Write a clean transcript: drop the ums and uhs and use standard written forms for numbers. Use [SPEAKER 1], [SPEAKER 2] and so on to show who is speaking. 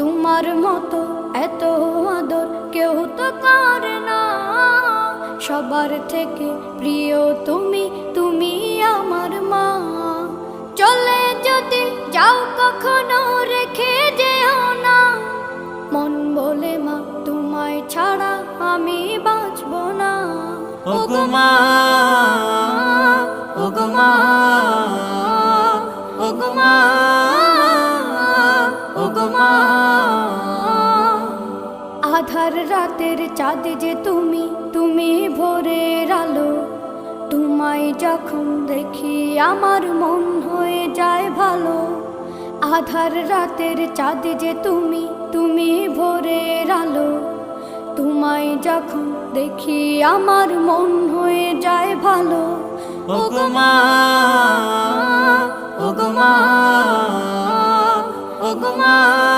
[SPEAKER 1] তোমার মতো এত আদর কেউ তো করে না। সবার থেকে প্রিয় তুমি, তুমি আমার মা। চলে যদি যাও কখনো রেখে যেও না, মন বলে মা তোমায় ছাড়া আমি বাঁচব না।
[SPEAKER 2] ওগো মা, ওগো মা, ওগো মা, ওগো মা।
[SPEAKER 1] আধার রাতের চাঁদ যে তুমি, তুমি ভোরের আলো। তোমায় যখন দেখি আমার মন হয়ে যায় ভালো। আধার রাতের চাঁদ যে তুমি, তুমি ভোরের আলো। তোমায় যখন দেখি আমার মন হয়ে যায় ভালো।
[SPEAKER 2] ওগো মা, ওগো মা, ওগো মা।